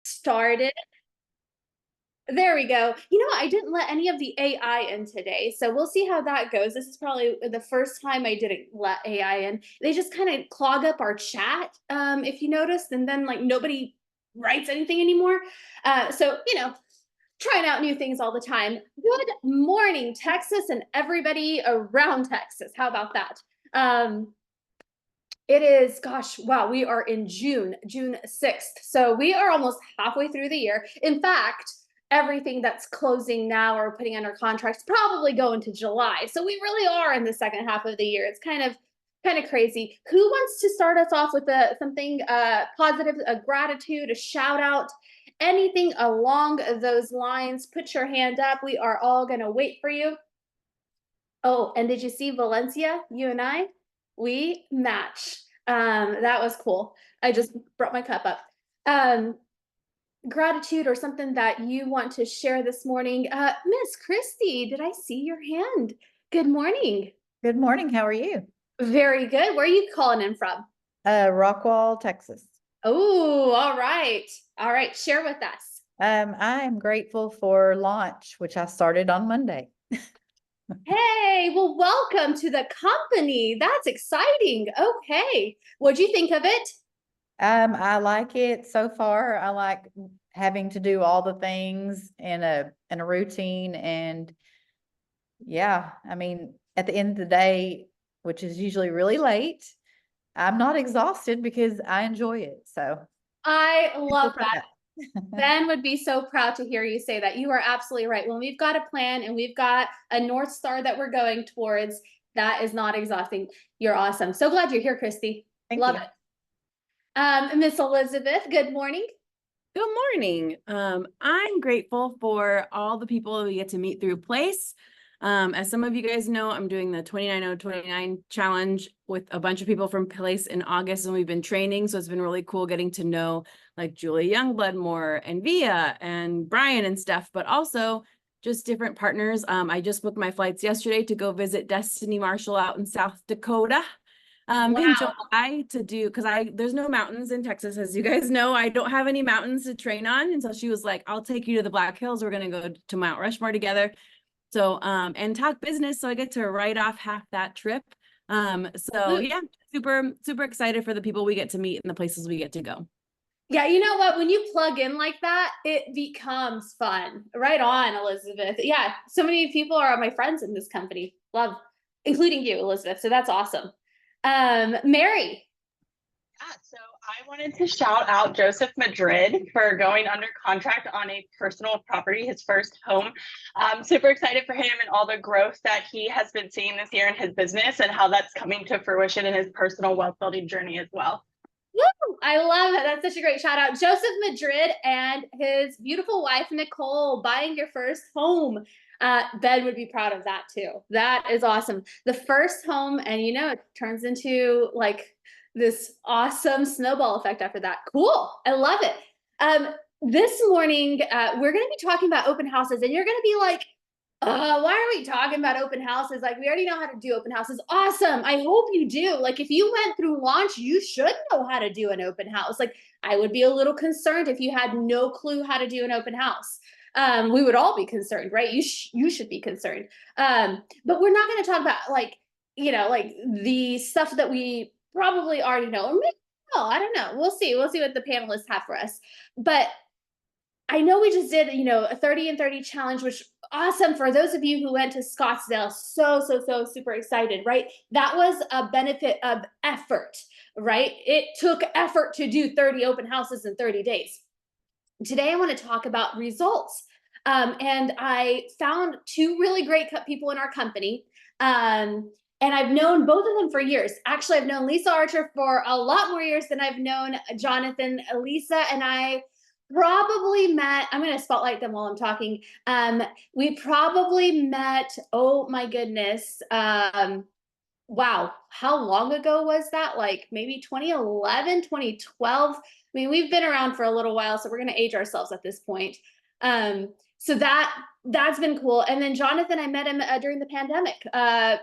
started. There we go. I didn't let any of the AI in today, so we'll see how that goes. This is probably the first time I didn't let AI in. They just kind of clog up our chat, if you noticed, and then like nobody writes anything anymore. So trying out new things all the time. Good morning, Texas, and everybody around Texas. How about that? Um, it is, gosh, wow, we are in June 6th. So we are almost halfway through the year. In fact, everything that's closing now or putting under contracts probably go into July. So we really are in the second half of the year. It's kind of crazy. Who wants to start us off with something positive, a gratitude, a shout out, anything along those lines? Put your hand up. We are all going to wait for you. Oh, and did you see Valencia? You and I, we match. That was cool. I just brought my cup up. Um, Gratitude or something that you want to share this morning. Miss Christy, did I see your hand? Good morning. Good morning. How are you? Very good. Where are you calling in from? Rockwall, Texas. Oh, all right. All right. Share with us. I am grateful for launch, which I started on Monday. Hey, well, welcome to the company. That's exciting. Okay. What'd you think of it? I like it so far. I like having to do all the things in a routine, and yeah, I mean, at the end of the day, which is usually really late, I'm not exhausted because I enjoy it. So I love for that. that. Ben would be so proud to hear you say that. You are absolutely right. When we've got a plan and we've got a North Star that we're going towards, that is not exhausting. You're awesome. So glad you're here, Christy. Thank Love you. it. Miss Elizabeth, good morning. Good morning. I'm grateful for all the people we get to meet through Place. As some of you guys know, I'm doing the 29-0-29 challenge with a bunch of people from Place in August, and we've been training. So it's been really cool getting to know like Julie Youngblood more and Via and Brian and stuff, but also just different partners. I just booked my flights yesterday to go visit Destiny Marshall out in South Dakota. In Wow. July to do, because there's no mountains in Texas, as you guys know. I don't have any mountains to train on. And so she was like, I'll take you to the Black Hills. We're gonna go to Mount Rushmore together. So and talk business. So I get to write off half that trip. So yeah, super excited for the people we get to meet and the places we get to go. Yeah, you know what? When you plug in like that, it becomes fun. Right on, Elizabeth. Yeah, so many people are my friends in this company. Love, including you, Elizabeth. So that's awesome. Mary. Yeah, so I wanted to shout out Joseph Madrid for going under contract on a personal property, his first home. Super excited for him and all the growth that he has been seeing this year in his business and how that's coming to fruition in his personal wealth building journey as well. Woo! I love it. That's such a great shout out. Joseph Madrid and his beautiful wife, Nicole, buying your first home. Ben would be proud of that too. That is awesome. The first home, and it turns into like this awesome snowball effect after that. Cool. I love it. This morning, we're going to be talking about open houses, and you're going to be like, why are we talking about open houses? Like, we already know how to do open houses. Awesome. I hope you do. Like, if you went through launch, you should know how to do an open house. Like, I would be a little concerned if you had no clue how to do an open house. We would all be concerned, right? You should be concerned. But we're not going to talk about like the stuff that we probably already know, or maybe no, I don't know. We'll see. We'll see what the panelists have for us. But I know we just did, a 30 and 30 challenge, which awesome for those of you who went to Scottsdale. So super excited, right? That was a benefit of effort, right? It took effort to do 30 open houses in 30 days. Today, I want to talk about results. And I found two really great people in our company. And I've known both of them for years. Actually, I've known Lisa Archer for a lot more years than I've known Jonathan. Lisa and I probably met, I'm going to spotlight them while I'm talking. We probably met, oh my goodness. Wow. How long ago was that? Like maybe 2011, 2012. I mean, we've been around for a little while, so we're going to age ourselves at this point. So that's been cool. And then Jonathan, I met him during the pandemic.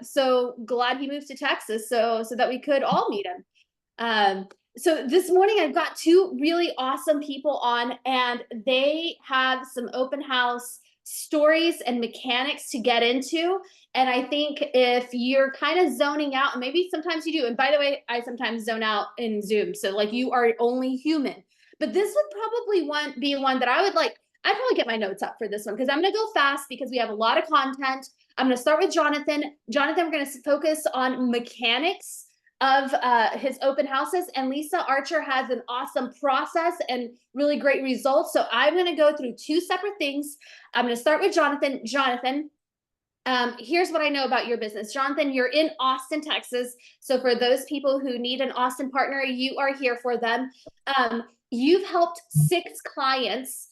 So glad he moved to Texas so that we could all meet him. So this morning I've got two really awesome people on, and they have some open house stories and mechanics to get into. And I think if you're kind of zoning out, and maybe sometimes you do, and by the way, I sometimes zone out in Zoom. So like you are only human, but this would probably be one that I would like. I'd probably get my notes up for this one because I'm going to go fast because we have a lot of content. I'm going to start with Jonathan. Jonathan, we're going to focus on mechanics of his open houses, and Lisa Archer has an awesome process and really great results. So I'm going to go through two separate things. I'm going to start with Jonathan. Jonathan, here's what I know about your business. Jonathan, you're in Austin, Texas. So for those people who need an Austin partner, you are here for them. You've helped 6 clients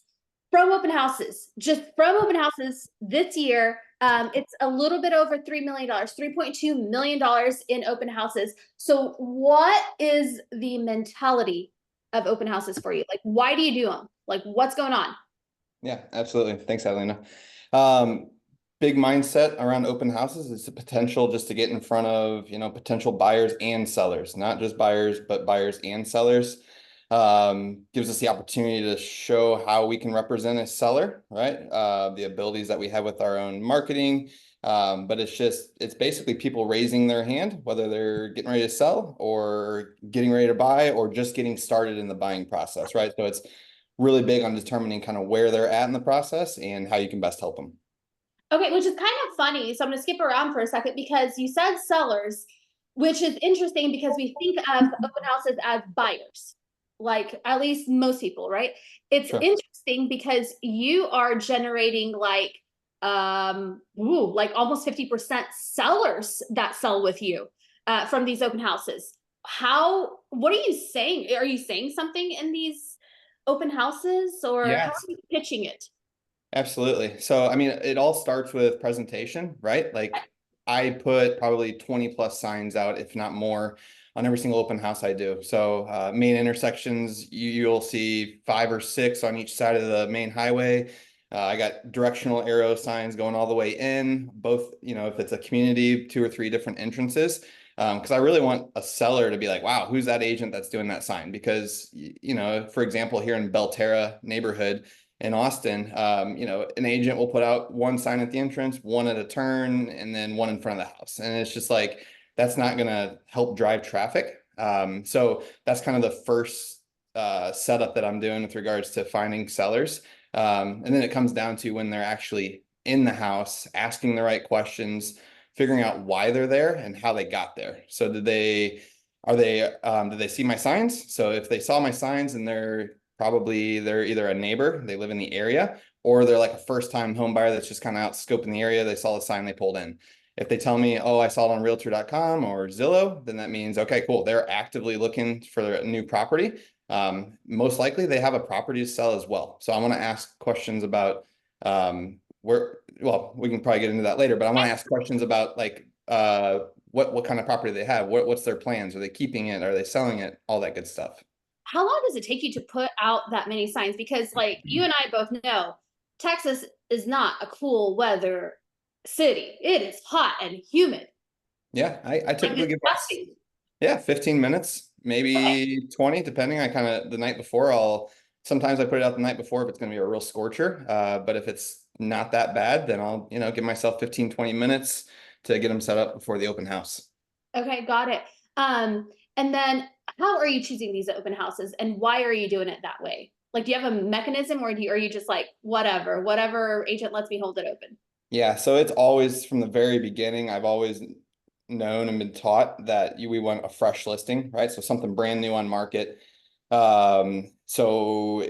from open houses, just from open houses this year. It's a little bit over $3 million, $3.2 million in open houses. So what is the mentality of open houses for you? Like, why do you do them? Like, what's going on? Yeah, absolutely. Thanks, Adelina. Big mindset around open houses is the potential just to get in front of, potential buyers and sellers, not just buyers, but buyers and sellers. Gives us the opportunity to show how we can represent a seller, right? The abilities that we have with our own marketing. But it's basically people raising their hand, whether they're getting ready to sell or getting ready to buy or just getting started in the buying process, right? So it's really big on determining kind of where they're at in the process and how you can best help them. Okay, which is kind of funny. So I'm going to skip around for a second because you said sellers, which is interesting because we think of open houses as buyers, like at least most people, right? It's Sure. interesting because you are generating like almost 50% sellers that sell with you from these open houses. What are you saying? Are you saying something in these open houses, or how are you pitching it? Absolutely. So, I mean, it all starts with presentation, right? Like I put probably 20 plus signs out, if not more, on every single open house I do. So main intersections, you'll see 5 or 6 on each side of the main highway. I got directional arrow signs going all the way in, both, if it's a community, 2 or 3 different entrances. Because I really want a seller to be like, wow, who's that agent that's doing that sign? Because, for example, here in Belterra neighborhood, in Austin, an agent will put out 1 sign at the entrance, 1 at a turn, and then 1 in front of the house. And it's just like, that's not going to help drive traffic. So that's kind of the first setup that I'm doing with regards to finding sellers. And then it comes down to when they're actually in the house, asking the right questions, figuring out why they're there and how they got there. So did they see my signs? So if they saw my signs and they're either a neighbor, they live in the area, or they're like a first-time home buyer that's just kind of out scoping the area. They saw the sign, they pulled in. If they tell me, oh, I saw it on realtor.com or Zillow, then that means, okay, cool. They're actively looking for a new property. Most likely they have a property to sell as well. So I want to ask questions about we can probably get into that later, but I want to ask questions about like what kind of property they have, what's their plans? Are they keeping it? Are they selling it? All that good stuff. How long does it take you to put out that many signs? Because like you and I both know, Texas is not a cool weather city. It is hot and humid. Yeah, I typically give 15 minutes, maybe Okay. 20, depending. The night before, sometimes I put it out the night before if it's going to be a real scorcher. But if it's not that bad, then I'll, give myself 15, 20 minutes to get them set up before the open house. Okay, got it. And then how are you choosing these open houses and why are you doing it that way? Like, do you have a mechanism, or are you just like, whatever agent lets me hold it open? Yeah, so it's always from the very beginning, I've always known and been taught that we want a fresh listing, right? So something brand new on market. So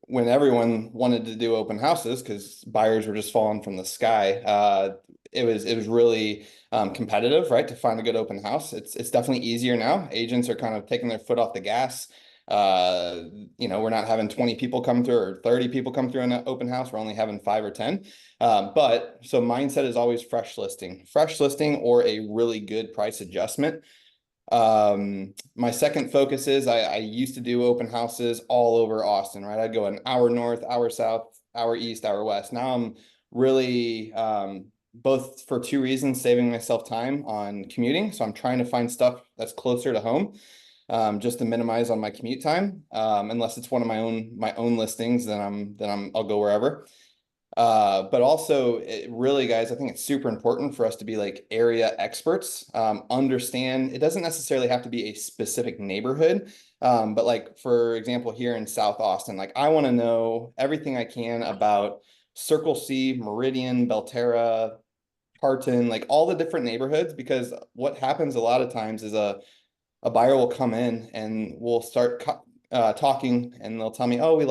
when everyone wanted to do open houses, because buyers were just falling from the sky, it was really competitive, right? To find a good open house. It's definitely easier now. Agents are kind of taking their foot off the gas. We're not having 20 people come through or 30 people come through in an open house. We're only having 5 or 10. But so mindset is always fresh listing or a really good price adjustment. My second focus is I used to do open houses all over Austin, right? I'd go an hour north, hour south, hour east, hour west. Now I'm really, both for 2 reasons, saving myself time on commuting. So I'm trying to find stuff that's closer to home. just to minimize on my commute time. Unless it's one of my own listings, then I'll go wherever. But also it really, guys, I think it's super important for us to be like area experts, understand it doesn't necessarily have to be a specific neighborhood. But like, for example, here in South Austin, like I want to know everything I can about Circle C, Meridian, Belterra, Parton, like all the different neighborhoods, because what happens a lot of times is a buyer will come in and we'll start talking, and they'll tell me, oh, we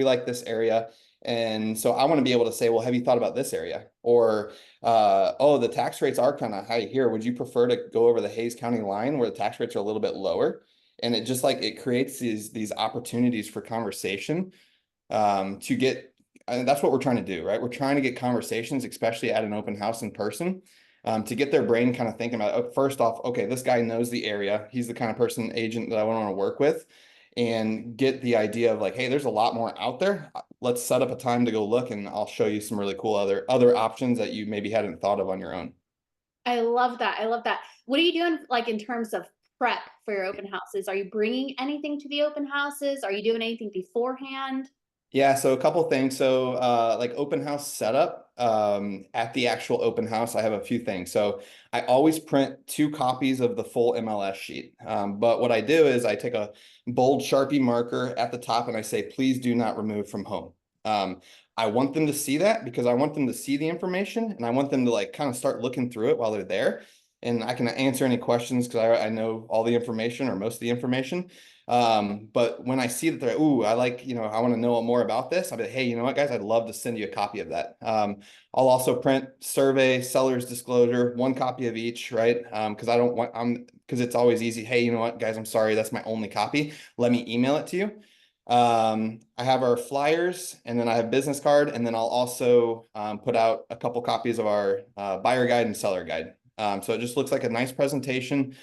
like this area. And so I want to be able to say, well, have you thought about this area? Or, oh, the tax rates are kind of high here. Would you prefer to go over the Hayes County line where the tax rates are a little bit lower? And it just like, it creates these opportunities for conversation, to get, and that's what we're trying to do, right? We're trying to get conversations, especially at an open house in person, to get their brain kind of thinking about, oh, first off, okay, this guy knows the area. He's the kind of agent that I want to work with, and get the idea of like, hey, there's a lot more out there. Let's set up a time to go look, and I'll show you some really cool other options that you maybe hadn't thought of on your own. I love that. I love that. What are you doing like in terms of prep for your open houses? Are you bringing anything to the open houses? Are you doing anything beforehand? Yeah, so a couple things. So like open house setup, at the actual open house, I have a few things. So I always print 2 copies of the full MLS sheet. But what I do is I take a bold Sharpie marker at the top and I say, please do not remove from home. I want them to see that because I want them to see the information, and I want them to like kind of start looking through it while they're there. And I can answer any questions because I know all the information or most of the information. But when I see that they're, ooh, I like, I want to know more about this, I'll be like, hey, you know what, guys, I'd love to send you a copy of that. I'll also print survey, seller's disclosure, 1 copy of each, right? Because it's always easy. Hey, you know what, guys, I'm sorry, that's my only copy. Let me email it to you. I have our flyers, and then I have business card, and then I'll also put out a couple copies of our buyer guide and seller guide. So it just looks like a nice presentation.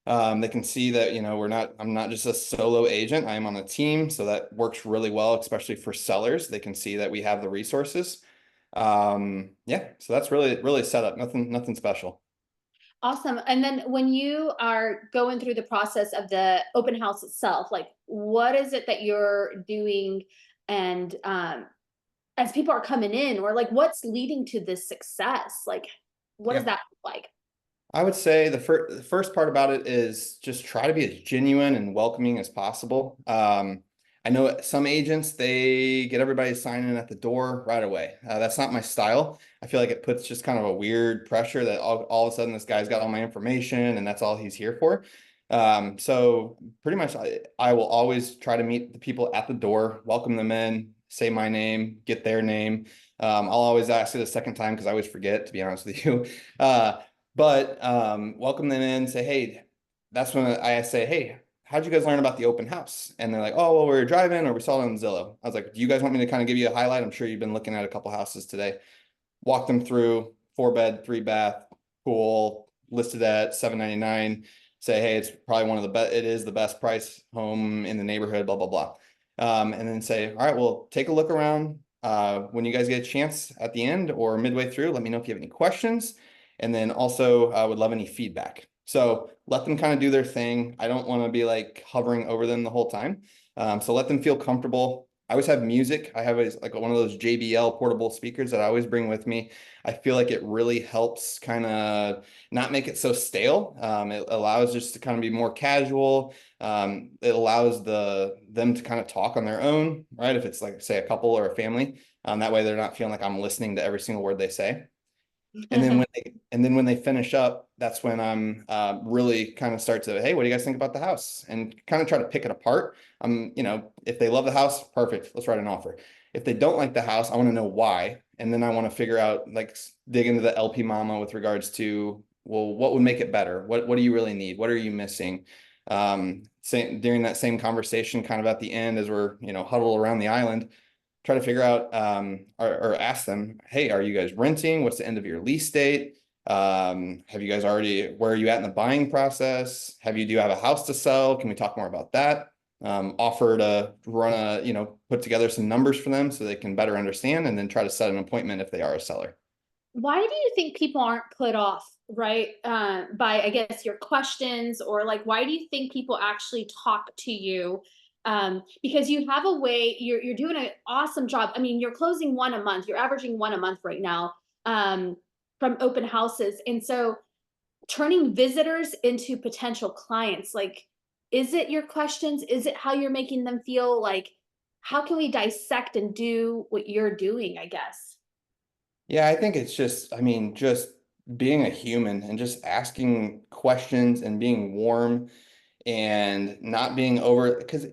They can see that, I'm not just a solo agent, I am on a team. So that works really well, especially for sellers. They can see that we have the resources. Yeah, so that's really set up, nothing special. Awesome. And then when you are going through the process of the open house itself, like what is it that you're doing? And as people are coming in, or like what's leading to this success? Like, what does that look like? I would say the first part about it is just try to be as genuine and welcoming as possible. I know some agents, they get everybody signing at the door right away. That's not my style. I feel like it puts just kind of a weird pressure that all of a sudden this guy's got all my information and that's all he's here for. So pretty much I will always try to meet the people at the door, welcome them in, say my name, get their name. I'll always ask it a second time because I always forget, to be honest with you. But welcome them in, say, hey, that's when I say, hey, how'd you guys learn about the open house? And they're like, oh, well, we were driving or we saw it on Zillow. I was like, do you guys want me to kind of give you a highlight? I'm sure you've been looking at a couple houses today. Walk them through 4-bed, 3-bath, pool, listed at $799. Say, hey, it's probably one of the best, it is the best price home in the neighborhood, blah, blah, blah. And then say, all right, well, take a look around. When you guys get a chance at the end or midway through, let me know if you have any questions. And then also I would love any feedback. So let them kind of do their thing. I don't want to be like hovering over them the whole time. So let them feel comfortable. I always have music. I have like one of those JBL portable speakers that I always bring with me. I feel like it really helps kind of not make it so stale. It allows just to kind of be more casual. It allows them to kind of talk on their own, right? If it's like, say, a couple or a family, that way they're not feeling like I'm listening to every single word they say. And then when they finish up, that's when I'm really kind of start to, hey, what do you guys think about the house? And kind of try to pick it apart. If they love the house, perfect, let's write an offer. If they don't like the house, I want to know why. And then I want to figure out, like, dig into the LP Mama with regards to, well, what would make it better? What do you really need? What are you missing? During that same conversation, kind of at the end, as we're, huddled around the island, try to figure out or ask them, hey, are you guys renting? What's the end of your lease date? Have you guys where are you at in the buying process? Do you have a house to sell? Can we talk more about that? Offer to run put together some numbers for them so they can better understand, and then try to set an appointment if they are a seller. why do you think people aren't put off, right? By, I guess, your questions, or like, why do you think people actually talk to you? Because you have a way, you're doing an awesome job. I mean, you're closing one a month, you're averaging one a month right now, from open houses. And so turning visitors into potential clients, like, is it your questions? Is it how you're making them feel? Like, how can we dissect and do what you're doing, I guess? Yeah, I think it's just, I mean, just being a human and just asking questions and being warm and not being over, because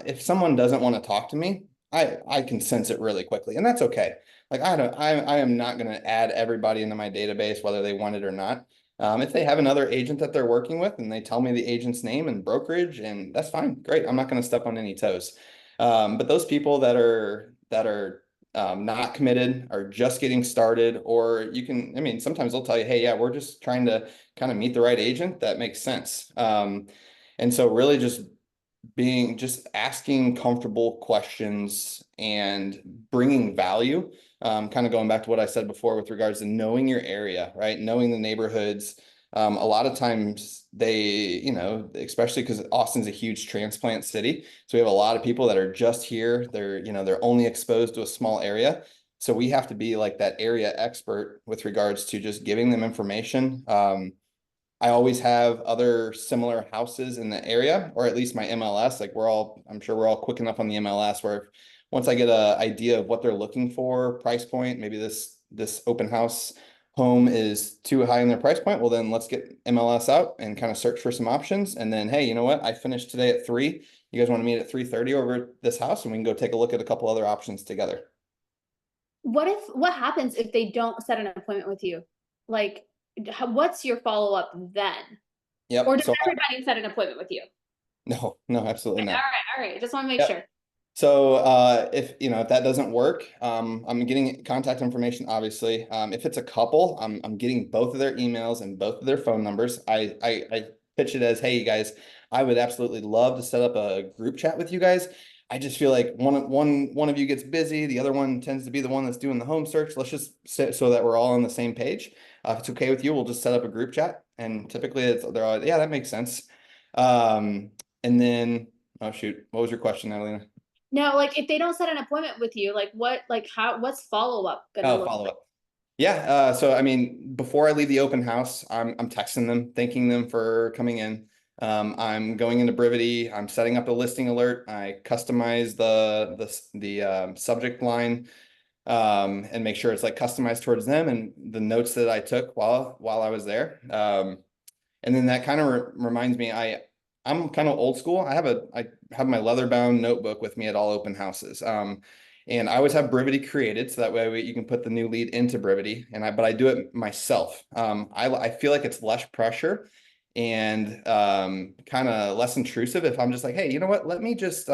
if someone doesn't want to talk to me, I can sense it really quickly, and that's okay. Like I am not going to add everybody into my database whether they want it or not. If they have another agent that they're working with and they tell me the agent's name and brokerage, and that's fine, great. I'm not going to step on any toes. But those people that are not committed or just getting started, or you can, I mean, sometimes they'll tell you, hey, yeah, we're just trying to kind of meet the right agent. That makes sense. And so really just asking comfortable questions and bringing value, kind of going back to what I said before with regards to knowing your area, right? Knowing the neighborhoods. A lot of times especially because Austin's a huge transplant city. So we have a lot of people that are just here. They're only exposed to a small area. So we have to be like that area expert with regards to just giving them information. I always have other similar houses in the area, or at least my MLS. Like I'm sure we're all quick enough on the MLS where once I get an idea of what they're looking for, price point, maybe this open house home is too high in their price point. Well, then let's get MLS out and kind of search for some options. And then, hey, you know what? I finished today at 3. You guys want to meet at 3:30 over at this house, and we can go take a look at a couple other options together. What happens if they don't set an appointment with you? Like, what's your follow-up then? Yep. Or does everybody set an appointment with you? No, absolutely Okay, not. all right. Just want to make Yep. sure. So if that doesn't work, I'm getting contact information, obviously. If it's a couple, I'm getting both of their emails and both of their phone numbers. I pitch it as, hey, you guys, I would absolutely love to set up a group chat with you guys. I just feel like one of you gets busy, the other one tends to be the one that's doing the home search. Let's just sit so that we're all on the same page. If it's okay with you, we'll just set up a group chat. And typically they're all, yeah, that makes sense. And then, oh shoot, what was your question, Adelina? No, like, if they don't set an appointment with you, like, what's follow-up gonna look Follow like? up. Yeah. So I mean, before I leave the open house, I'm texting them, thanking them for coming in. I'm going into Brivity. I'm setting up a listing alert. I customize the subject line, and make sure it's like customized towards them and the notes that I took while I was there. And then that kind of reminds me, I'm kind of old school. I have my leather bound notebook with me at all open houses. And I always have Brivity created so that way you can put the new lead into Brivity. But I do it myself. I feel like it's less pressure and kind of less intrusive if I'm just like, hey, you know what? Let me just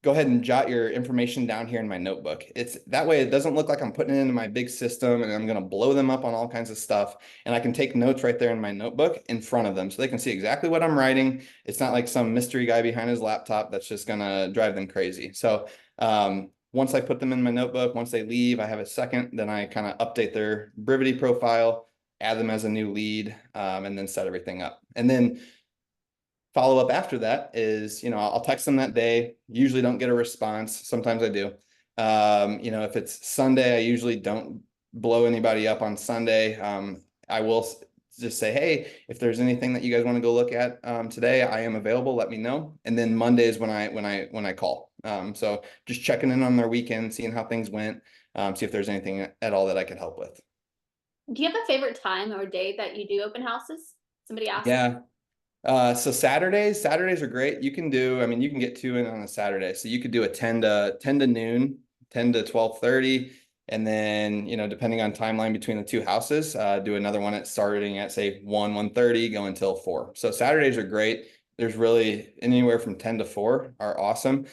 go ahead and jot your information down here in my notebook. It's that way it doesn't look like I'm putting it into my big system and I'm going to blow them up on all kinds of stuff. And I can take notes right there in my notebook in front of them so they can see exactly what I'm writing. It's not like some mystery guy behind his laptop that's just going to drive them crazy. So once I put them in my notebook, once they leave, I have a second, then I kind of update their Brivity profile, add them as a new lead, and then set everything up. And then follow up after that is, I'll text them that day. Usually don't get a response. Sometimes I do. If it's Sunday, I usually don't blow anybody up on Sunday. I will just say, hey, if there's anything that you guys want to go look at today, I am available. Let me know. And then Monday is when I call. So just checking in on their weekend, seeing how things went, see if there's anything at all that I could help with. Do you have a favorite time or day that you do open houses? Somebody asked. Yeah. So Saturdays are great. You can get 2 in on a Saturday. So you could do a 10 to noon, 10 to 12:30. And then, depending on timeline between the two houses, do another one starting at say 1:30, go until 4. So Saturdays are great. There's really anywhere from 10 to 4 are awesome.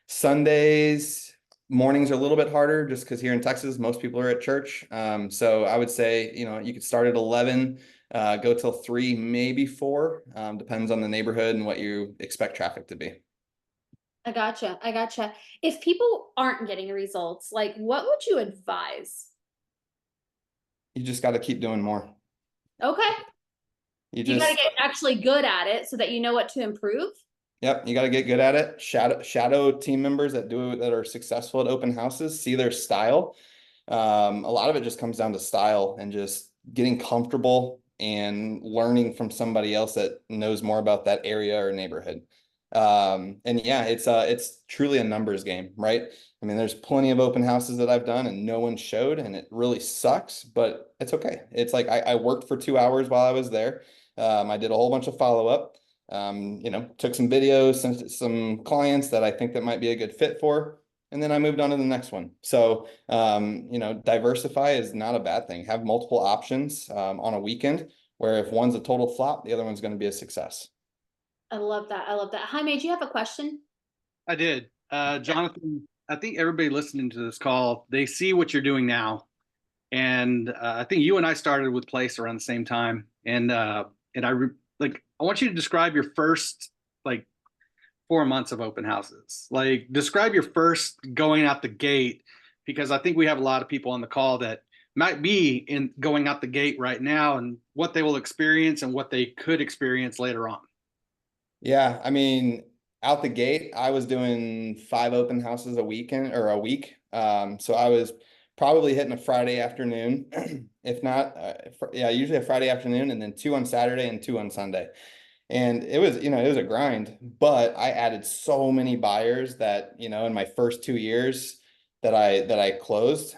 Sundays, mornings are a little bit harder just because here in Texas, most people are at church. So I would say, you could start at 11, go till 3, maybe 4, depends on the neighborhood and what you expect traffic to be. I gotcha. If people aren't getting results, like, what would you advise? You just got to keep doing more. Okay. You You gotta just, get actually good at it so that you know what to improve. yep, you got to get good at it. Shadow team members that are successful at open houses, see their style. A lot of it just comes down to style and just getting comfortable and learning from somebody else that knows more about that area or neighborhood. And yeah, it's truly a numbers game, right? I mean, there's plenty of open houses that I've done and no one showed, and it really sucks, but it's okay. It's like I worked for 2 hours while I was there. I did a whole bunch of follow-up. Took some videos, sent it to some clients that I think that might be a good fit for, and then I moved on to the next one. So, diversify is not a bad thing. Have multiple options on a weekend where if one's a total flop, the other one's going to be a success. I love that. I love that. Jaime, do you have a question? I did. Jonathan, I think everybody listening to this call, they see what you're doing now. And I think you and I started with Place around the same time. And I want you to describe your first 4 months of open houses. Like, describe your first going out the gate, because I think we have a lot of people on the call that might be in going out the gate right now, and what they will experience and what they could experience later on. Yeah, I mean, out the gate, I was doing 5 open houses a weekend or a week. So I was probably hitting a Friday afternoon, if not, usually a Friday afternoon, and then 2 on Saturday and 2 on Sunday. And it was a grind, but I added so many buyers that, in my first 2 years that I closed,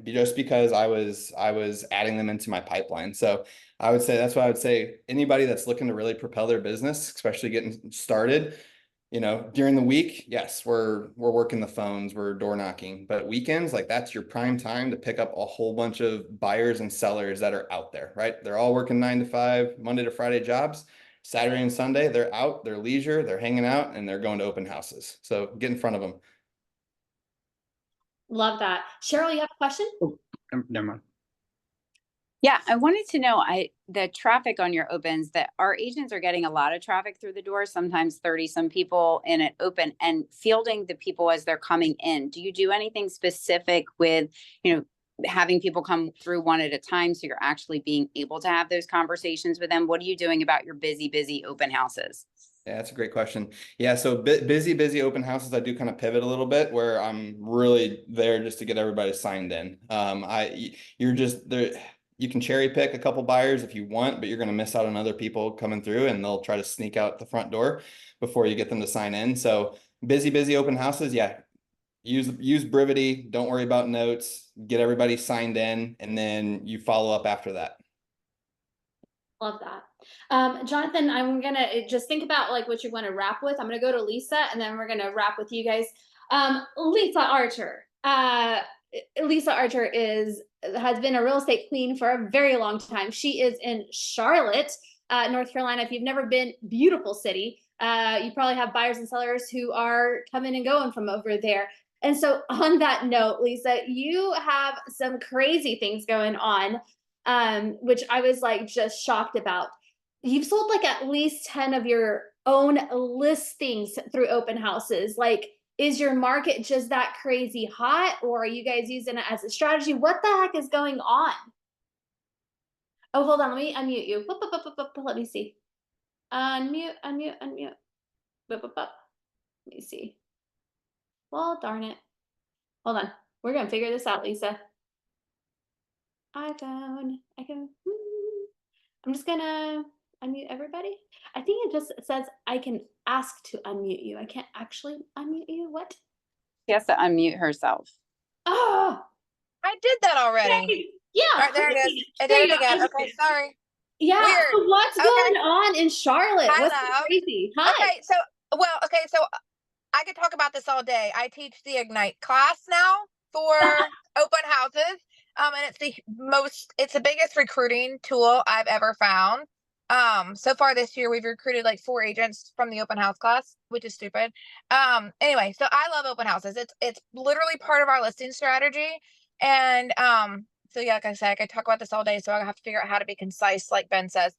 just because I was adding them into my pipeline. So I would say that's what I would say. Anybody that's looking to really propel their business, especially getting started, during the week, yes, we're working the phones, we're door knocking, but weekends, like, that's your prime time to pick up a whole bunch of buyers and sellers that are out there, right? They're all working 9 to 5, Monday to Friday jobs. Saturday and Sunday, they're out, they're leisure, they're hanging out, and they're going to open houses. So get in front of them. Love that. Cheryl, you have a question? Oh, never mind. Yeah, I wanted to know the traffic on your opens, that our agents are getting a lot of traffic through the door, sometimes 30 some people in an open, and fielding the people as they're coming in. Do you do anything specific with, having people come through one at a time so you're actually being able to have those conversations with them? What are you doing about your busy open houses? Yeah, that's a great question. Yeah, so busy open houses, I do kind of pivot a little bit where I'm really there just to get everybody signed in. You're just there. You can cherry pick a couple buyers if you want, but you're going to miss out on other people coming through, and they'll try to sneak out the front door before you get them to sign in. So busy open houses, yeah. Use Brivity. Don't worry about notes. Get everybody signed in, and then you follow up after that. Love that. Jonathan, I'm gonna just think about what you want to wrap with. I'm gonna go to Lisa, and then we're gonna wrap with you guys. Lisa Archer. Lisa Archer has been a real estate queen for a very long time. She is in Charlotte, North Carolina. If you've never been, beautiful city. You probably have buyers and sellers who are coming and going from over there. And so on that note, Lisa, you have some crazy things going on, which I was just shocked about. You've sold at least 10 of your own listings through open houses. Is your market just that crazy hot, or are you guys using it as a strategy? What the heck is going on? Oh, hold on. Let me unmute you. Let me see. Unmute. Let me see. Well, darn it. Hold on. We're going to figure this out, Lisa. iPhone. I'm just going to unmute everybody. I think it just says I can ask to unmute you. I can't actually unmute you. What? She has to unmute herself. Oh, I did that already. hey, yeah. All right, there it is. I There did you it go. again. Okay, sorry. Yeah. Weird. So what's Okay. going on in Charlotte? What's Hello. crazy? Hi. Okay, so I could talk about this all day. I teach the Ignite class now for open houses. And it's the biggest recruiting tool I've ever found. So far this year we've recruited 4 agents from the open house class, which is stupid. Anyway, so I love open houses. It's literally part of our listing strategy. And so yeah, like I said, I could talk about this all day, so I have to figure out how to be concise, like Ben says.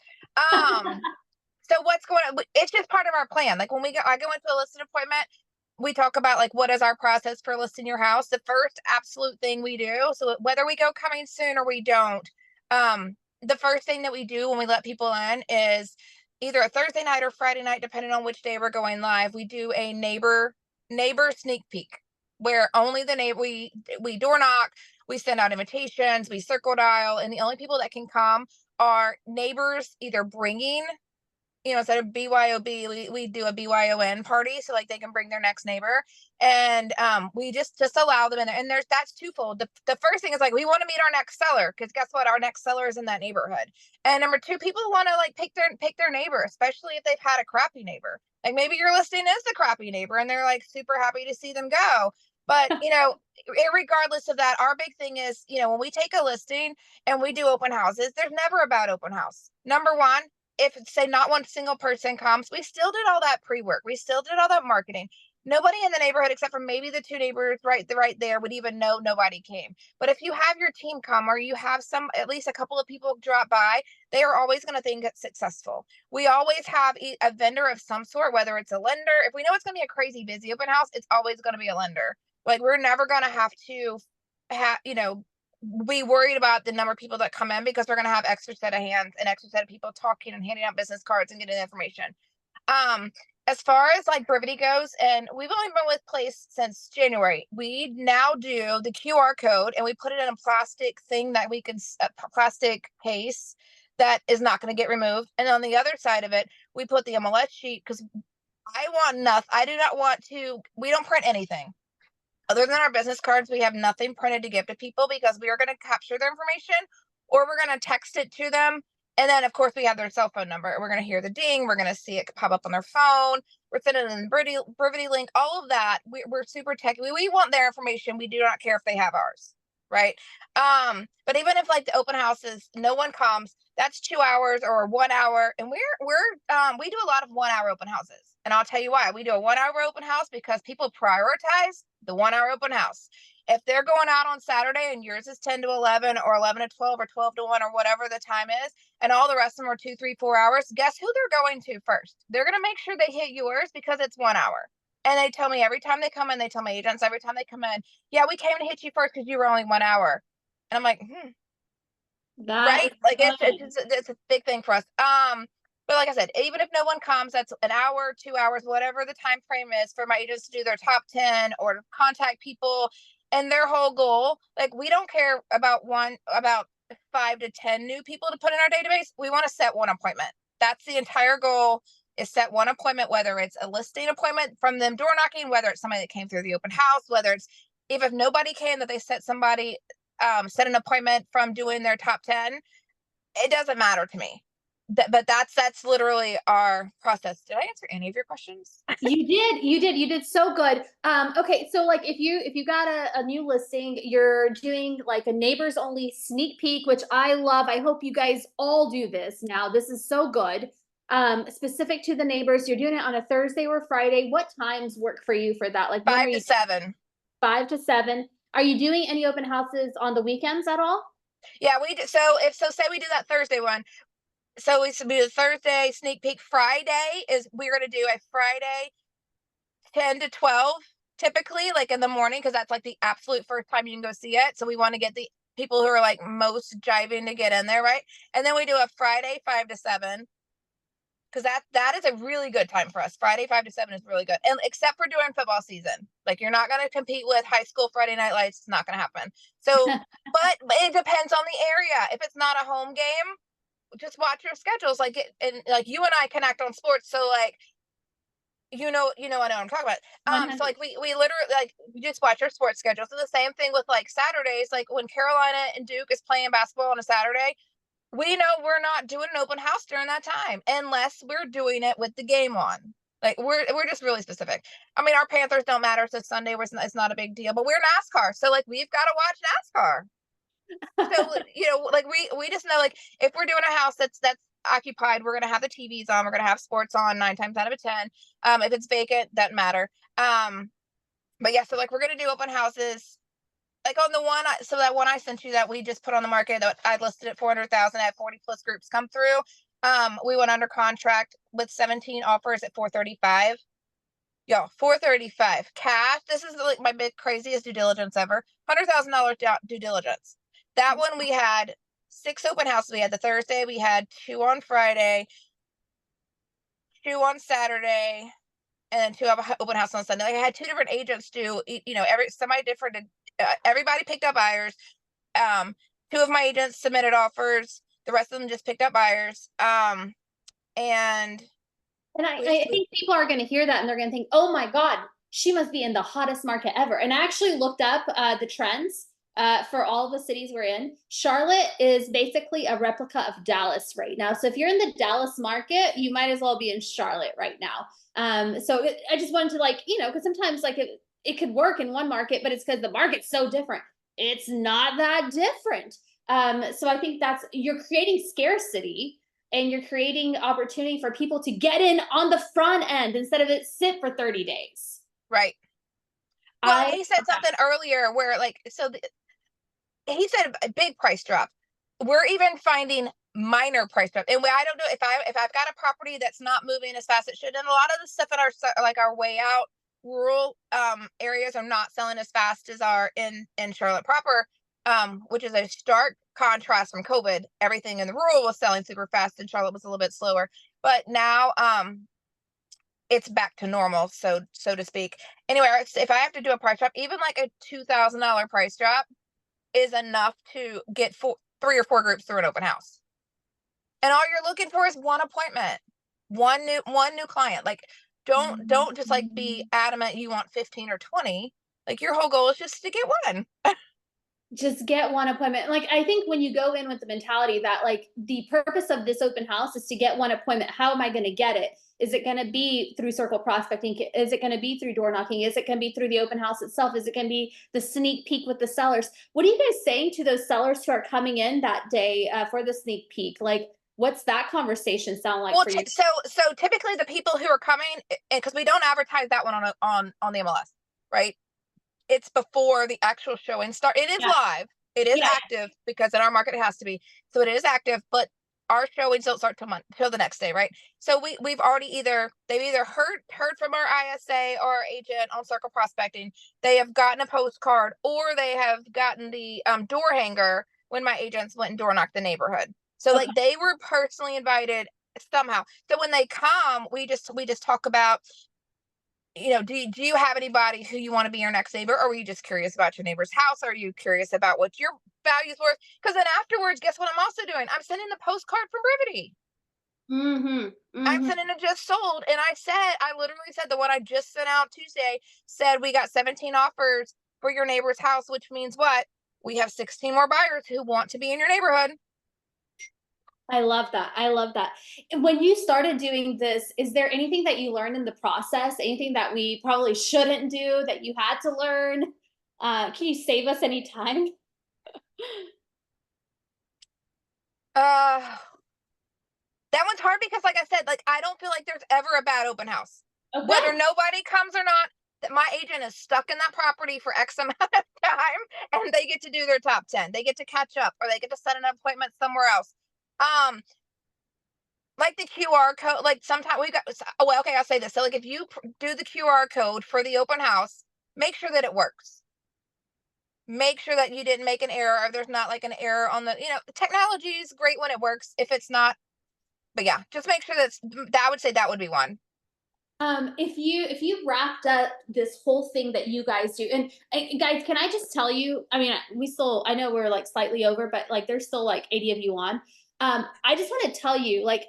So what's going on? It's just part of our plan. I go into a listing appointment, we talk about what is our process for listing your house. The first absolute thing we do, so whether we go coming soon or we don't, The first thing that we do when we let people in is either a Thursday night or Friday night, depending on which day we're going live. We do a neighbor sneak peek where only the neighbor, we door knock, we send out invitations, we circle dial, and the only people that can come are neighbors either bringing, instead of BYOB, we do a BYON party. So like they can bring their next neighbor, and we just allow them in there. And that's twofold. The first thing is like, we want to meet our next seller, because guess what? Our next seller is in that neighborhood. And number two, people want to like pick their neighbor, especially if they've had a crappy neighbor. Like maybe your listing is the crappy neighbor and they're like super happy to see them go. But, regardless of that, our big thing is, when we take a listing and we do open houses, there's never a bad open house. Number one, if say not one single person comes, we still did all that pre-work. We still did all that marketing. Nobody in the neighborhood, except for maybe the two neighbors right there, would even know nobody came. But if you have your team come, or you have at least a couple of people drop by, they are always going to think it's successful. We always have a vendor of some sort, whether it's a lender. If we know it's going to be a crazy busy open house, it's always going to be a lender. Like we're never going to have to be worried about the number of people that come in, because we're going to have extra set of hands and extra set of people talking and handing out business cards and getting information. As far as like Brivity goes, and we've only been with Place since January, we now do the QR code and we put it in a plastic thing that we can, plastic case that is not going to get removed. And on the other side of it, we put the MLS sheet, because I do not want to, we don't print anything. Other than our business cards, we have nothing printed to give to people, because we are going to capture their information, or we're going to text it to them. And then, of course, we have their cell phone number. We're going to hear the ding. We're going to see it pop up on their phone. We're sending them Brivity link, all of that. We're super techy. We want their information. We do not care if they have ours, right? But even if like the open houses, no one comes, that's 2 hours or 1 hour. And we do a lot of 1 hour open houses. And I'll tell you why. We do a 1 hour open house because people prioritize the 1 hour open house. If they're going out on Saturday and yours is 10 to 11 or 11 to 12 or 12 to 1 or whatever the time is, and all the rest of them are 2, 3, 4 hours, guess who they're going to first? They're going to make sure they hit yours because it's 1 hour. And they tell me every time they come in, they tell my agents every time they come in, yeah, we came to hit you first because you were only 1 hour. And I'm like, right? Like it's a big thing for us. But like I said, even if no one comes, that's an hour, 2 hours, whatever the time frame is for my agents to do their top 10 or to contact people. And their whole goal, like we don't care about 5 to 10 new people to put in our database. We want to set one appointment. That's the entire goal, is set one appointment, whether it's a listing appointment from them door knocking, whether it's somebody that came through the open house, whether it's if nobody came, that they set an appointment from doing their top 10. It doesn't matter to me. But that's literally our process. Did I answer any of your questions? You did so good. Okay, so like if you got a new listing, you're doing like a neighbors only sneak peek, which I love. I hope you guys all do this now. This is so good. Specific to the neighbors, you're doing it on a Thursday or Friday. What times work for you for that? Like 5 to 7. 5 to 7. Are you doing any open houses on the weekends at all? Yeah, we do. So say we do that Thursday one. So we do a Thursday sneak peek. Friday we're going to do a Friday 10 to 12, typically like in the morning, because that's like the absolute first time you can go see it. So we want to get the people who are like most jiving to get in there, right? And then we do a Friday 5 to 7, because that is a really good time for us. Friday 5 to 7 is really good, and except for during football season. Like you're not going to compete with high school Friday night lights. It's not going to happen. So but it depends on the area. If it's not a home game, just watch your schedules. Like you and I connect on sports, so like I know what I'm talking about. So like we literally like we just watch our sports schedule. So the same thing with like Saturdays, like when Carolina and Duke is playing basketball on a Saturday, we know we're not doing an open house during that time unless we're doing it with the game on. Like we're just really specific. I mean, our Panthers don't matter, so Sunday it's not a big deal. But we're NASCAR, so like we've got to watch NASCAR. So like we just know, like if we're doing a house that's occupied, we're gonna have the TVs on, we're gonna have sports on 9 times out of 10. If it's vacant, doesn't matter. But yeah, so like we're gonna do open houses. Like on the one, so that one I sent you that we just put on the market that I listed at 400,000, I had 40 plus groups come through. We went under contract with 17 offers at 435. Yo, 435 cash. This is like my big craziest due diligence ever. $100,000 due diligence. That one we had 6 open houses. We had the Thursday, we had 2 on Friday, 2 on Saturday, and then 2 open house on Sunday. Like I had 2 different agents do, somebody different. Everybody picked up buyers. 2 of my agents submitted offers. The rest of them just picked up buyers. And I think people are going to hear that and they're going to think, oh my God, she must be in the hottest market ever. And I actually looked up the trends for all the cities we're in. Charlotte is basically a replica of Dallas right now. So if you're in the Dallas market, you might as well be in Charlotte right now. I just wanted to because sometimes it could work in one market, but it's because the market's so different. It's not that different. So I think you're creating scarcity and you're creating opportunity for people to get in on the front end instead of it sit for 30 days. Right. Well, he said something earlier where he said a big price drop. We're even finding minor price drop. And I don't know if I've got a property that's not moving as fast as it should. And a lot of the stuff in our way out rural areas are not selling as fast as are in Charlotte proper, which is a stark contrast from COVID. Everything in the rural was selling super fast and Charlotte was a little bit slower. But now it's back to normal, so to speak. Anyway, if I have to do a price drop, even like a $2,000 price drop is enough to get 3 or 4 groups through an open house. And all you're looking for is one appointment, one new client. Like don't just like be adamant you want 15 or 20. Like your whole goal is just to get one. Just get one appointment. Like, I think when you go in with the mentality that like the purpose of this open house is to get one appointment, how am I going to get it? Is it going to be through circle prospecting? Is it going to be through door knocking? Is it going to be through the open house itself? Is it going to be the sneak peek with the sellers? What are you guys saying to those sellers who are coming in that day for the sneak peek? Like, what's that conversation sound like for you? So typically the people who are coming, because we don't advertise that one on the MLS, right? It's before the actual showing start. It is live. It is active because in our market it has to be. So it is active, but our showings don't start till the next day, right? So they've either heard from our ISA or our agent on circle prospecting. They have gotten a postcard or they have gotten the door hanger when my agents went and door knocked the neighborhood. So like they were personally invited somehow. So when they come, we just talk about, do you have anybody who you want to be your next neighbor? Or were you just curious about your neighbor's house? Are you curious about what your value's worth? Because then afterwards, guess what I'm also doing? I'm sending the postcard from Brivity. I'm sending it just sold. And I literally said the one I just sent out Tuesday said we got 17 offers for your neighbor's house, which means what? We have 16 more buyers who want to be in your neighborhood. I love that. I love that. When you started doing this, is there anything that you learned in the process? Anything that we probably shouldn't do that you had to learn? Can you save us any time? That one's hard because like I said, like I don't feel like there's ever a bad open house. Okay. Whether nobody comes or not, that my agent is stuck in that property for X amount of time and they get to do their top 10. They get to catch up or they get to set an appointment somewhere else. Like the QR code, like sometimes I'll say this. So like if you do the QR code for the open house, make sure that it works. Make sure that you didn't make an error or there's not like an error on the, technology is great when it works. If it's not, but yeah, just make sure that I would say that would be one. If you wrapped up this whole thing that you guys do, and guys, can I just tell you, I mean, I know we're like slightly over, but like there's still like 80 of you on. I just want to tell you, like,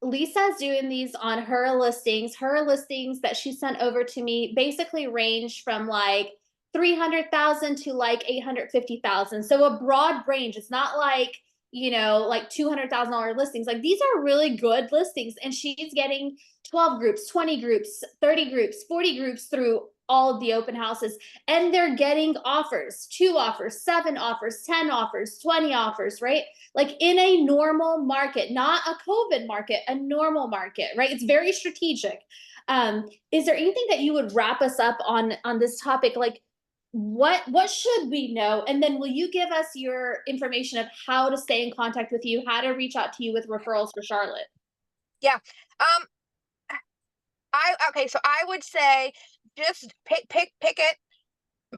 Lisa's doing these on her listings. Her listings that she sent over to me basically range from like 300,000 to like 850,000. So a broad range. It's not like, like $200,000 listings. Like these are really good listings. And she's getting 12 groups, 20 groups, 30 groups, 40 groups through all of the open houses. And they're getting offers, 2 offers, 7 offers, 10 offers, 20 offers, right? Like in a normal market, not a COVID market, a normal market, right? It's very strategic. Is there anything that you would wrap us up on this topic? Like what should we know? And then will you give us your information of how to stay in contact with you, how to reach out to you with referrals for Charlotte? Yeah. So I would say just pick it,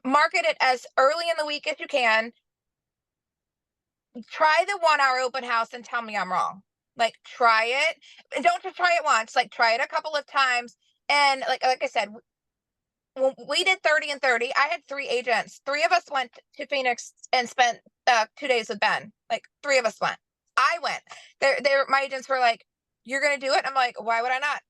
market it as early in the week as you can. try the 1 hour open house and tell me I'm wrong. Like, try it, and don't just try it once, like, try it a couple of times. And like I said, when we did 30 and 30, I had 3 agents. 3 of us went to Phoenix and spent 2 days with Ben. Like, 3 of us went. I went. My agents were like, "You're gonna do it?" I'm like, "Why would I not?"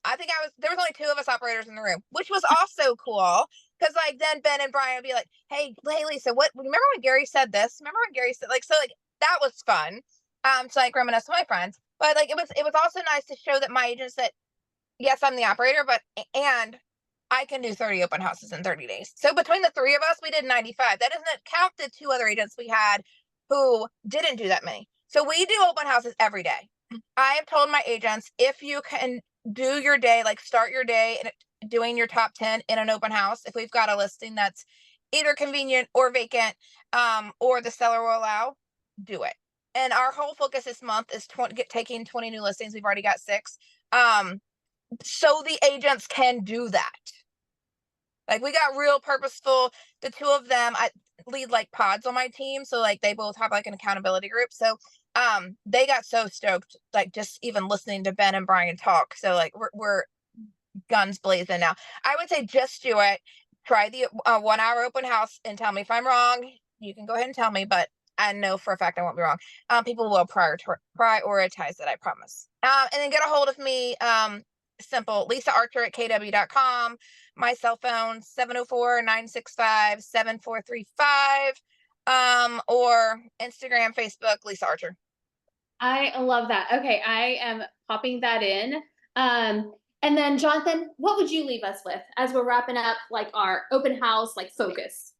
There was only 2 of us operators in the room, which was also cool. Cause like then Ben and Brian would be like, hey Lisa, remember when Gary said this? Remember when Gary said, like, so like that was fun. To like reminisce with my friends. But like it was also nice to show that my agents that yes, I'm the operator, but and I can do 30 open houses in 30 days. So between the 3 of us, we did 95. That doesn't count the 2 other agents we had who didn't do that many. So we do open houses every day. I have told my agents, if you can do your day, like start your day and doing your top 10 in an open house, if we've got a listing that's either convenient or vacant, or the seller will allow, do it. And our whole focus this month is taking 20 new listings. We've already got 6. So the agents can do that. Like, we got real purposeful. The 2 of them, I lead like pods on my team, so like they both have like an accountability group. So they got so stoked, like just even listening to Ben and Brian talk. So like we're guns blazing now. I would say just do it. Try the 1 hour open house and tell me if I'm wrong. You can go ahead and tell me, but I know for a fact I won't be wrong. People will prioritize it, I promise. And then get a hold of me. Simple. Lisa Archer at kw.com. My cell phone 704-965-7435. Or Instagram, Facebook, Lisa Archer. I love that. Okay, I am popping that in. And then Jonathan, what would you leave us with as we're wrapping up like our open house like focus?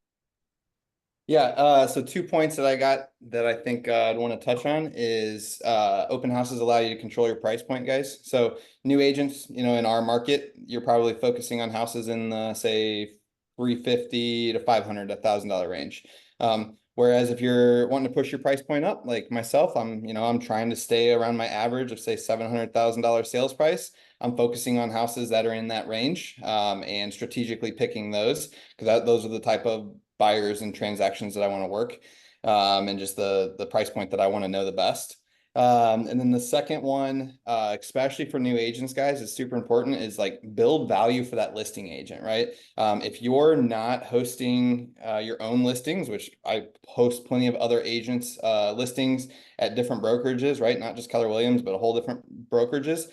Yeah, so 2 points that I got that I think I'd want to touch on is open houses allow you to control your price point, guys. So new agents, in our market, you're probably focusing on houses in the say $350 to $500, $1,000 range. Whereas if you're wanting to push your price point up, like myself, I'm trying to stay around my average of say $700,000 sales price. I'm focusing on houses that are in that range, and strategically picking those because those are the type of buyers and transactions that I want to work, and just the price point that I want to know the best. And then the second one, especially for new agents, guys, is super important, is like build value for that listing agent, right? If you're not hosting your own listings, which I host plenty of other agents' listings at different brokerages, right? Not just Keller Williams, but a whole different brokerages.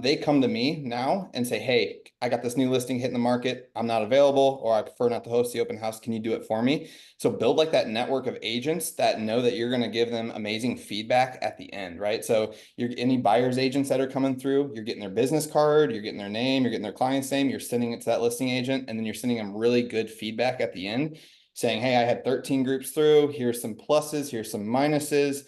They come to me now and say, hey, I got this new listing hitting the market. I'm not available, or I prefer not to host the open house. Can you do it for me? So build like that network of agents that know that you're going to give them amazing feedback at the end, right? So any buyer's agents that are coming through, you're getting their business card, you're getting their name, you're getting their client's name, you're sending it to that listing agent, and then you're sending them really good feedback at the end saying, hey, I had 13 groups through. Here's some pluses, here's some minuses.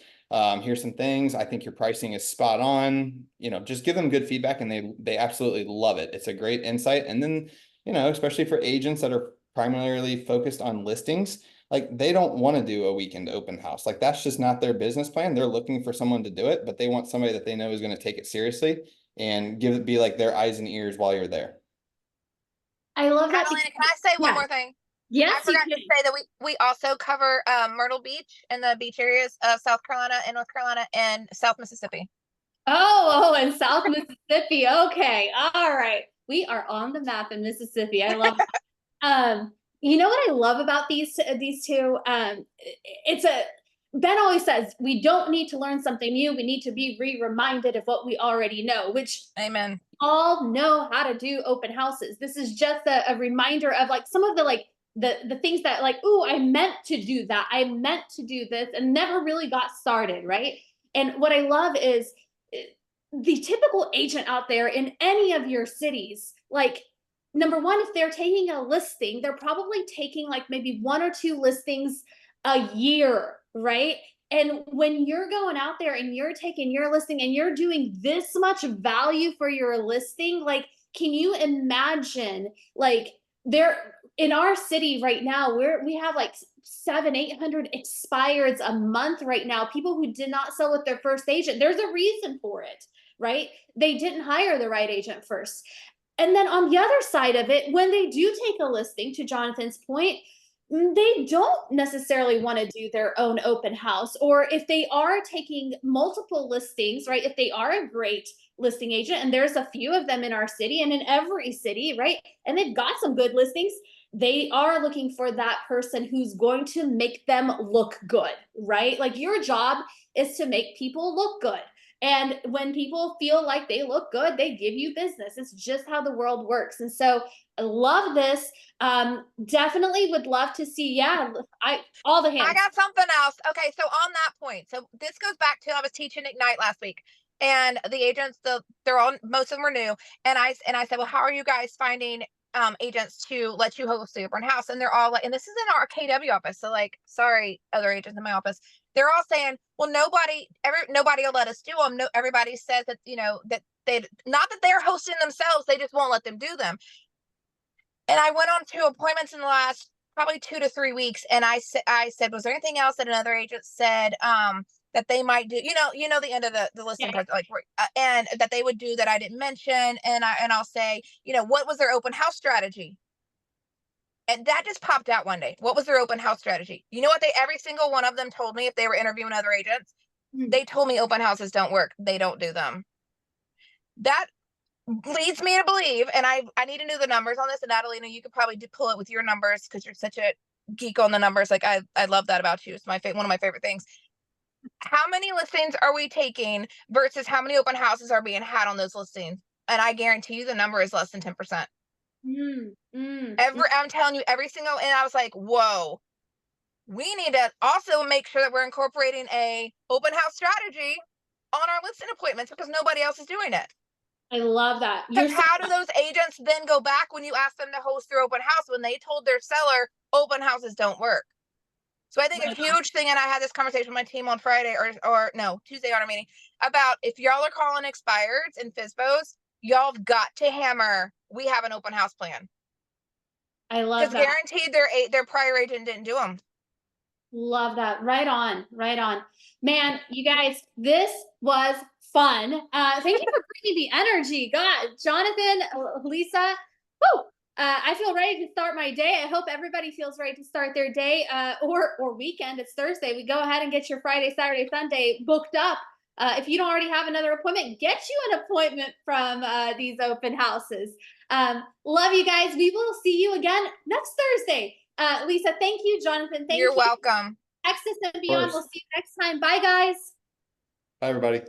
Here's some things. I think your pricing is spot on. Just give them good feedback, and they absolutely love it. It's a great insight. And then, especially for agents that are primarily focused on listings, like they don't want to do a weekend open house. Like that's just not their business plan. They're looking for someone to do it, but they want somebody that they know is going to take it seriously and be like their eyes and ears while you're there. I love that. Catalina, can I say one more thing? Yes, I forgot to say that we also cover Myrtle Beach and the beach areas of South Carolina and North Carolina and South Mississippi. Oh, and South Mississippi. Okay, all right. We are on the map in Mississippi. I love it. You know what I love about these two? Ben always says we don't need to learn something new. We need to be reminded of what we already know, which amen. All know how to do open houses. This is just a reminder of like some of the things that like, ooh, I meant to do that. I meant to do this and never really got started, right? And what I love is the typical agent out there in any of your cities, like, number one, if they're taking a listing, they're probably taking like maybe 1 or 2 listings a year, right? And when you're going out there and you're taking your listing and you're doing this much value for your listing, like, can you imagine like in our city right now, we have like 700-800 expireds a month right now. People who did not sell with their first agent. There's a reason for it, right? They didn't hire the right agent first. And then on the other side of it, when they do take a listing, to Jonathan's point, they don't necessarily want to do their own open house, or if they are taking multiple listings, right? If they are a great listing agent, and there's a few of them in our city and in every city, right? And they've got some good listings, they are looking for that person who's going to make them look good, right? Like your job is to make people look good. And when people feel like they look good, they give you business. It's just how the world works. And so I love this. Definitely would love to see, yeah, all the hands. I got something else. Okay, so on that point, so this goes back to I was teaching Ignite last week, and the agents, they're all most of them were new, and I said, well, how are you guys finding agents to let you host the open house? And they're all like, and this is in our KW office, so like, sorry, other agents in my office, they're all saying, well, nobody will let us do them. No, everybody says that that they not that they're hosting themselves, they just won't let them do them. And I went on 2 appointments in the last probably 2 to 3 weeks, and I said, was there anything else that another agent said that they might do? The end of the listing part, like, and that they would do that I didn't mention, and I'll say, what was their open house strategy? And that just popped out one day. What was their open house strategy? You know what? Every single one of them told me if they were interviewing other agents, they told me open houses don't work. They don't do them. That leads me to believe, and I need to know the numbers on this, and Adelina, you could probably pull it with your numbers because you're such a geek on the numbers. Like I love that about you. It's one of my favorite things. How many listings are we taking versus how many open houses are being had on those listings? And I guarantee you the number is less than 10%. I'm telling you, every single, and I was like, whoa, we need to also make sure that we're incorporating a open house strategy on our listing appointments because nobody else is doing it. I love that. Because how do those agents then go back when you ask them to host their open house when they told their seller open houses don't work? So I think a huge thing, and I had this conversation with my team on Friday or no, Tuesday on our meeting about if y'all are calling expireds and FSBOs, y'all have got to hammer, we have an open house plan. I love that. Guaranteed their prior agent didn't do them. Love that. Right on. Right on. Man, you guys, this was fun. Thank you for bringing the energy. God, Jonathan, Lisa, whoo, I feel ready to start my day. I hope everybody feels ready to start their day or weekend. It's Thursday. We go ahead and get your Friday, Saturday, Sunday booked up. If you don't already have another appointment, get you an appointment from these open houses. Love you guys. We will see you again next Thursday. Lisa, thank you. Jonathan, thank you. You're welcome. Access and Beyond. We'll see you next time. Bye, guys. Bye, everybody.